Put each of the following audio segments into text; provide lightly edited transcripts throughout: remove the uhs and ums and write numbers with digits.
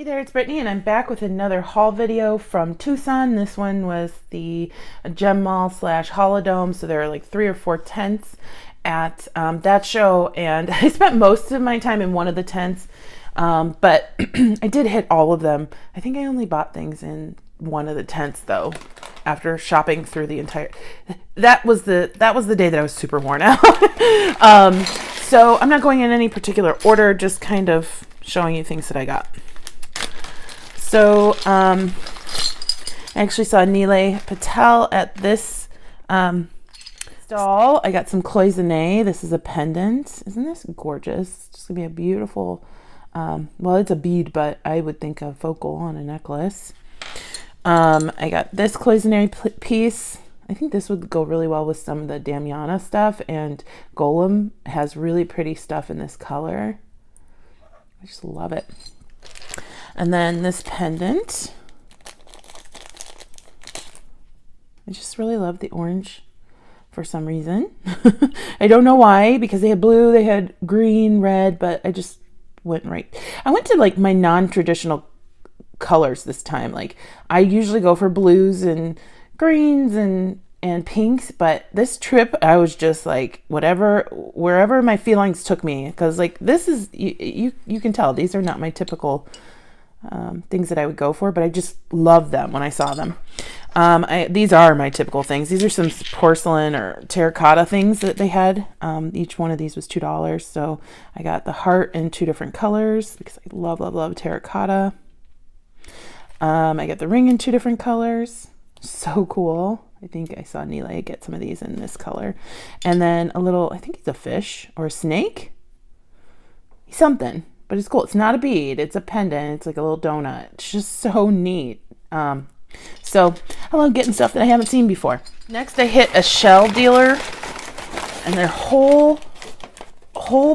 Hey there, it's Brittany, and I'm back with another haul video from Tucson. This one was the Gem Mall slash Holidome, so there are like 3 or 4 tents at that show, and I spent most of my time in one of the tents, but I did hit all of them. I think I only bought things in one of the tents though, after shopping through the entire. That was the day that I was super worn out. So I'm not going in any particular order, just kind of showing you things that I got. So I actually saw Nilay Patel at this stall. I got some cloisonne. This is a pendant. Isn't this gorgeous? It's gonna be a beautiful, well, it's a bead, but I would think a focal on a necklace. I got this cloisonne piece. I think this would go really well with some of the Damiana stuff, and Golem has really pretty stuff in this color. I just love it. And then this pendant. I just really love the orange for some reason. I don't know why, because they had blue, they had green, red, but I just went right. I went to like my non-traditional colors this time. Like I usually go for blues and greens and pinks, but this trip I was just like wherever my feelings took me, because like this is you can tell these are not my typical things that I would go for, but I just love them when I saw them. These are my typical things. These are some porcelain or terracotta things that they had. Each one of these was $2, so I got the heart in 2 different colors because I love terracotta. I got the ring in 2 different colors. So cool. I think I saw Nilay get some of these in this color. And then a little, I think it's a fish or a snake. Something, but it's cool. It's not a bead. It's a pendant. It's like a little donut. It's just so neat. So I love getting stuff that I haven't seen before. Next, I hit a shell dealer, and their whole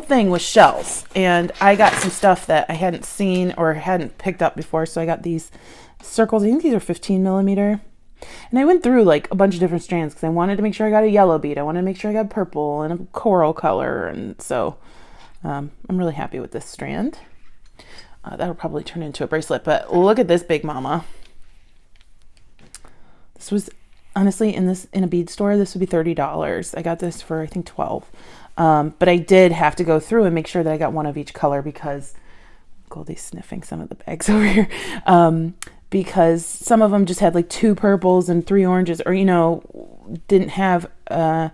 thing was shells. And I got some stuff that I hadn't seen or hadn't picked up before. So I got these circles. I think these are 15 millimeter. And I went through like a bunch of different strands because I wanted to make sure I got a yellow bead. I wanted to make sure I got purple and a coral color. And so I'm really happy with this strand. That'll probably turn into a bracelet, but look at this big mama. This was honestly in a bead store, this would be $30. I got this for I think 12. But I did have to go through and make sure that I got one of each color because Goldie's sniffing some of the bags over here. Because some of them just had like 2 purples and 3 oranges, or didn't have a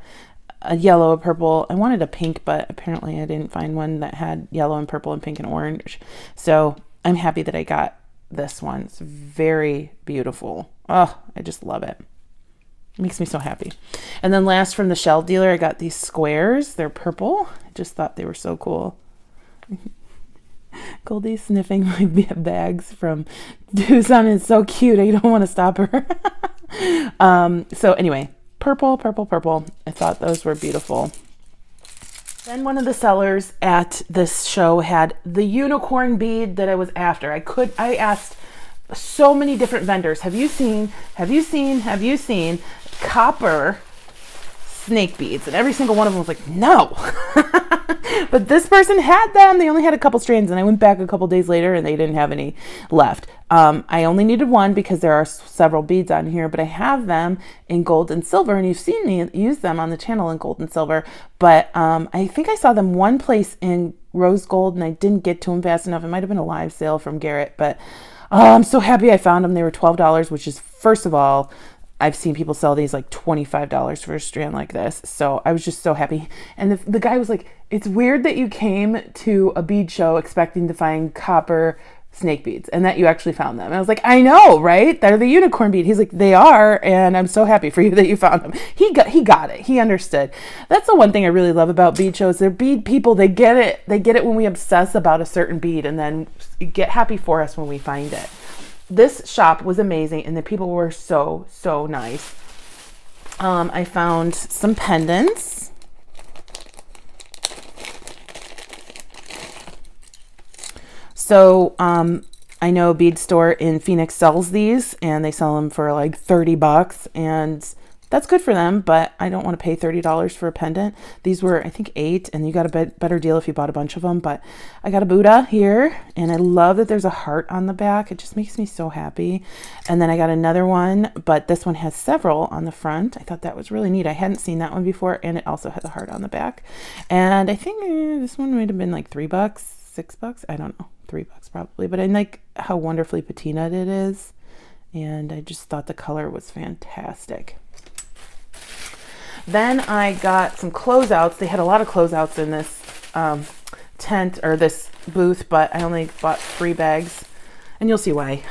yellow, a purple. I wanted a pink, but apparently I didn't find one that had yellow and purple and pink and orange. So I'm happy that I got this one. It's very beautiful. Oh, I just love it. It makes me so happy. And then last, from the shell dealer, I got these squares. They're purple. I just thought they were so cool. Goldie's sniffing my bags from Tucson. It's so cute. I don't want to stop her. So anyway, purple. I thought those were beautiful. Then one of the sellers at this show had the unicorn bead that I was after. I asked so many different vendors, have you seen copper snake beads? And every single one of them was like, no. But this person had them. They only had a couple strands, and I went back a couple days later and they didn't have any left. I only needed one because there are several beads on here, but I have them in gold and silver, and you've seen me use them on the channel in gold and silver. But I think I saw them one place in rose gold, and I didn't get to them fast enough. It might have been a live sale from Garrett, but I'm so happy I found them. They were $12, which is, first of all, I've seen people sell these like $25 for a strand like this. So I was just so happy. And the guy was like, it's weird that you came to a bead show expecting to find copper snake beads and that you actually found them. And I was like, I know, right? They're the unicorn bead. He's like, they are. And I'm so happy for you that you found them. He got it. He understood. That's the one thing I really love about bead shows. They're bead people. They get it. They get it when we obsess about a certain bead and then get happy for us when we find it. This shop was amazing, and the people were so nice. I found some pendants. So I know a bead store in Phoenix sells these, and they sell them for like $30, and that's good for them, but I don't want to pay $30 for a pendant. These were, I think, 8, and you got a better deal if you bought a bunch of them. But I got a Buddha here, and I love that there's a heart on the back. It just makes me so happy. And then I got another one, but this one has several on the front. I thought that was really neat. I hadn't seen that one before, and it also has a heart on the back. And I think this one might have been like $3, $6. I don't know, $3 probably. But I like how wonderfully patinaed it is, and I just thought the color was fantastic. Then I got some closeouts. They had a lot of closeouts in this tent or this booth, but I only bought 3 bags, and you'll see why.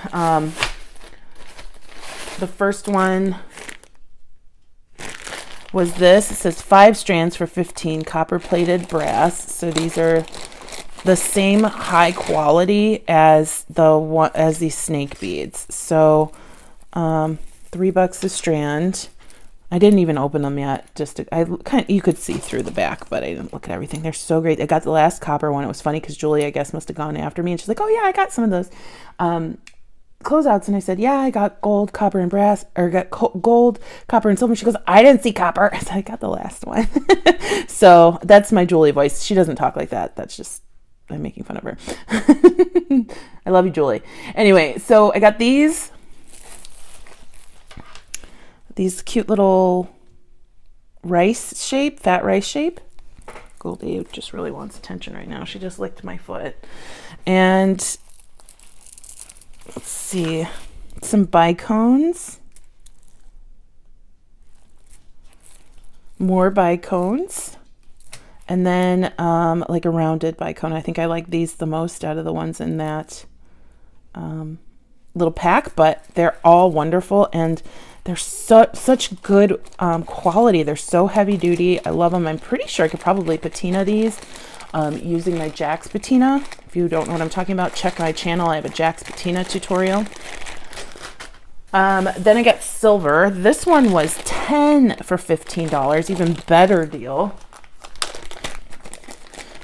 The first one was this. It says 5 strands for 15 copper plated brass. So these are the same high quality as these snake beads. So $3 a strand. I didn't even open them yet. You could see through the back, but I didn't look at everything. They're so great. I got the last copper one. It was funny because Julie, I guess, must have gone after me, and she's like, "Oh yeah, I got some of those closeouts." And I said, "Yeah, I got gold, copper, and brass, or got gold, copper, and silver." She goes, "I didn't see copper." I said, "I got the last one." So that's my Julie voice. She doesn't talk like that. That's just, I'm making fun of her. I love you, Julie. Anyway, so I got these cute little fat rice shape. Goldie just really wants attention right now. She just licked my foot. And let's see, some bicones. More bicones. And then like a rounded bicone. I think I like these the most out of the ones in that little pack, but they're all wonderful, and they're such good quality. They're so heavy duty. I love them. I'm pretty sure I could probably patina these using my Jack's patina. If you don't know what I'm talking about, check my channel. I have a Jack's patina tutorial. Then I got silver. This one was 10 for $15. Even better deal.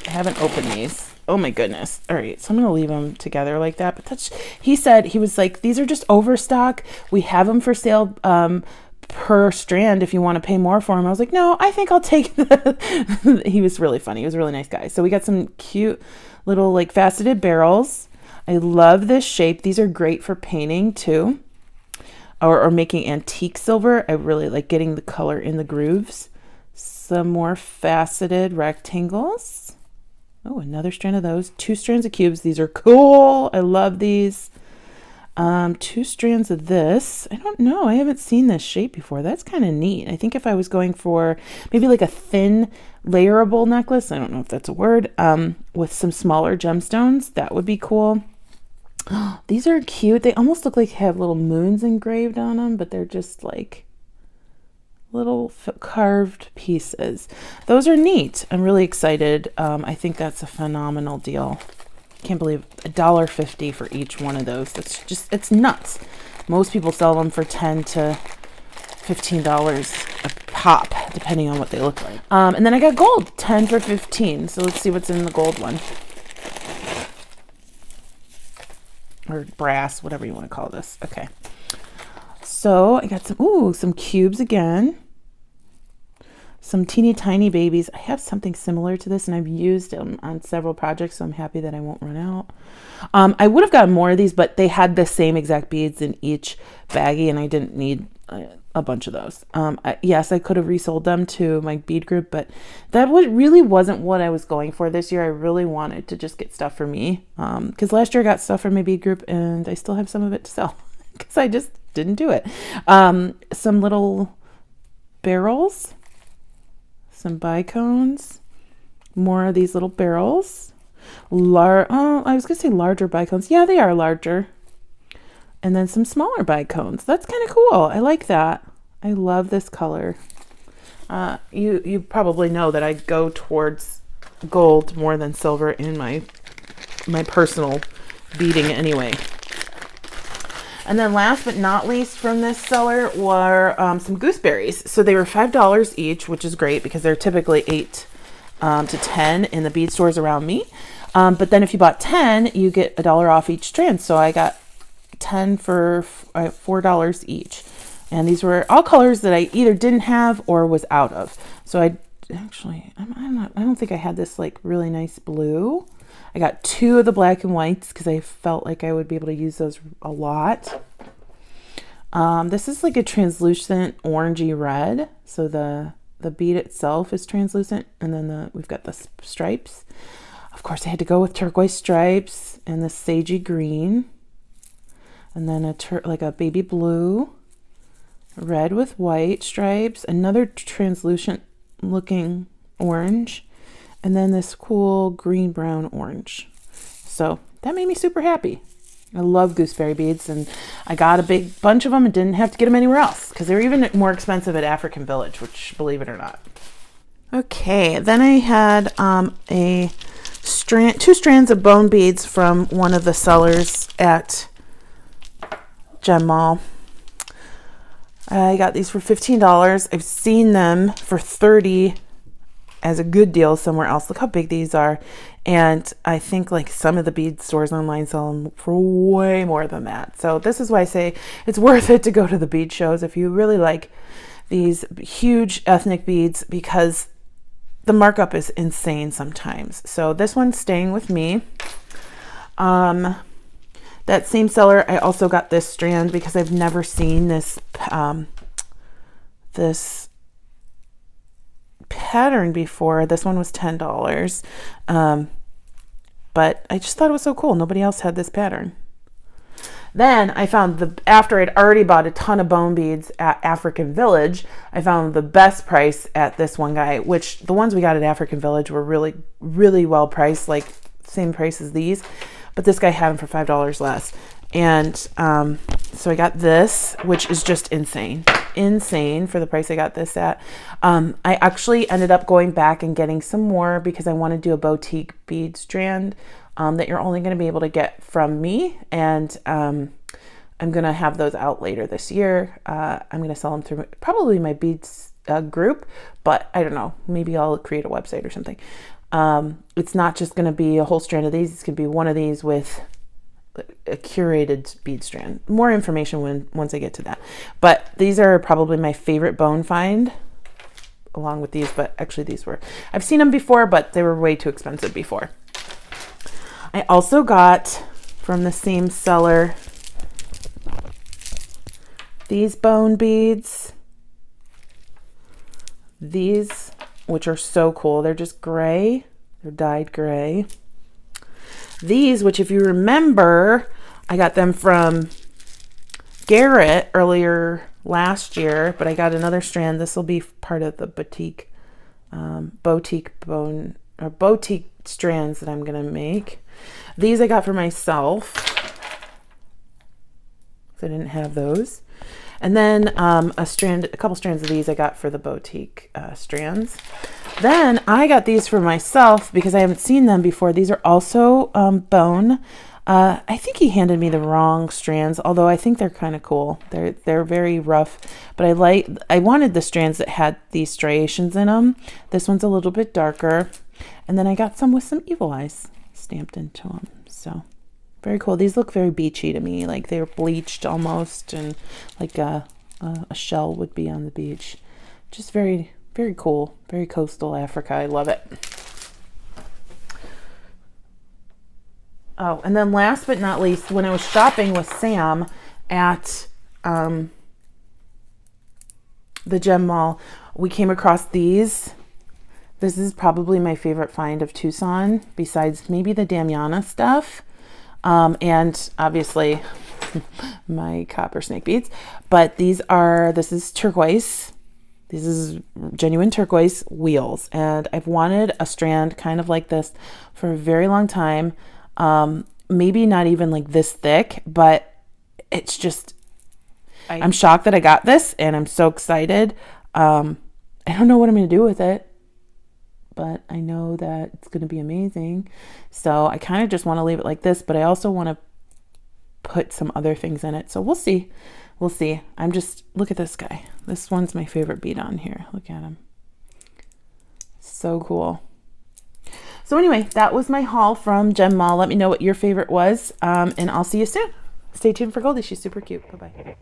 I haven't opened these. Oh my goodness. All right, so I'm gonna leave them together like that. But he was like, these are just overstock. We have them for sale per strand if you want to pay more for them. I was like, no, I think I'll take the. He was really funny. He was a really nice guy. So we got some cute little like faceted barrels. I love this shape. These are great for painting too, or making antique silver. I really like getting the color in the grooves. Some more faceted rectangles. Oh, another strand of those. 2 strands of cubes. These are cool. I love these. 2 strands of this. I don't know. I haven't seen this shape before. That's kind of neat. I think if I was going for maybe like a thin layerable necklace, I don't know if that's a word, with some smaller gemstones, that would be cool. These are cute. They almost look like they have little moons engraved on them, but they're just like little carved pieces. Those are neat. I'm really excited. I think that's a phenomenal deal. Can't believe $1.50 for each one of those. That's just, it's nuts. Most people sell them for $10 to $15 a pop, depending on what they look like. And then I got gold, 10 for $15. So let's see what's in the gold one. Or brass, whatever you want to call this. Okay. So I got some cubes again. Some teeny tiny babies. I have something similar to this, and I've used them on several projects, so I'm happy that I won't run out. I would have gotten more of these, but they had the same exact beads in each baggie, and I didn't need a bunch of those. Yes, I could have resold them to my bead group, but that really wasn't what I was going for this year. I really wanted to just get stuff for me, because last year I got stuff for my bead group, and I still have some of it to sell because I just didn't do it. Some little barrels, some bicones, more of these little barrels. I was gonna say larger bicones. Yeah, they are larger. And then some smaller bicones. That's kind of cool. I like that. I love this color. You probably know that I go towards gold more than silver in my personal beading anyway. And then last but not least from this seller were some gooseberries. So they were $5 each, which is great because they're typically 8 to 10 in the bead stores around me. But then if you bought 10, you get $1 off each strand. So I got 10 for $4 each. And these were all colors that I either didn't have or was out of. So I don't think I had this like really nice blue. I got 2 of the black and whites because I felt like I would be able to use those a lot. This is like a translucent orangey red. So the bead itself is translucent, and then we've got the stripes. Of course, I had to go with turquoise stripes and the sagey green, and then like a baby blue, red with white stripes, another translucent looking orange, and then this cool green brown orange. So that made me super happy. I love gooseberry beads, and I got a big bunch of them and didn't have to get them anywhere else because they were even more expensive at African Village, which, believe it or not. Okay, then I had two strands of bone beads from one of the sellers at Gem Mall. I got these for $15. I've seen them for $30 as a good deal somewhere else. Look how big these are. And I think like some of the bead stores online sell them for way more than that. So this is why I say it's worth it to go to the bead shows if you really like these huge ethnic beads, because the markup is insane sometimes. So this one's staying with me. That same seller, I also got this strand because I've never seen this this pattern before. This one was $10, but I just thought it was so cool. Nobody else had this pattern. Then I found after I'd already bought a ton of bone beads at African Village, I found the best price at this one guy, which the ones we got at African Village were really, really well priced, like same price as these, but this guy had them for $5 less. And so I got this, which is just insane for the price I got this at. I actually ended up going back and getting some more because I want to do a boutique bead strand that you're only going to be able to get from me. And I'm going to have those out later this year. I'm going to sell them through probably my beads group, but I don't know, maybe I'll create a website or something. It's not just going to be a whole strand of these. It's going to be one of these with a curated bead strand. More information once I get to that. But these are probably my favorite bone find along with these, but actually I've seen them before, but they were way too expensive before. I also got from the same seller these bone beads. These, which are so cool. They're just gray. They're dyed gray. These, which if you remember, I got them from Garrett earlier last year, but I got another strand. This will be part of the boutique strands that I'm going to make. These I got for myself. So I didn't have those. And then a couple strands of these I got for the boutique strands. Then I got these for myself because I haven't seen them before. These are also bone. I think he handed me the wrong strands, although I think they're kind of cool. They're very rough, but I wanted the strands that had these striations in them. This one's a little bit darker. And then I got some with some evil eyes stamped into them. So very cool. These look very beachy to me, like they're bleached almost, and like a shell would be on the beach. Just very, very cool. Very coastal Africa. I love it. Oh, and then last but not least, when I was shopping with Sam at the Gem Mall, we came across these. This is probably my favorite find of Tucson, besides maybe the Damiana stuff. And obviously my copper snake beads, but this is turquoise. This is genuine turquoise wheels. And I've wanted a strand kind of like this for a very long time. Maybe not even like this thick, but it's just, I'm shocked that I got this and I'm so excited. I don't know what I'm going to do with it, but I know that it's going to be amazing. So I kind of just want to leave it like this, but I also want to put some other things in it. So we'll see. We'll see. Look at this guy. This one's my favorite bead on here. Look at him. So cool. So anyway, that was my haul from Gem Mall. Let me know what your favorite was, and I'll see you soon. Stay tuned for Goldie. She's super cute. Bye-bye.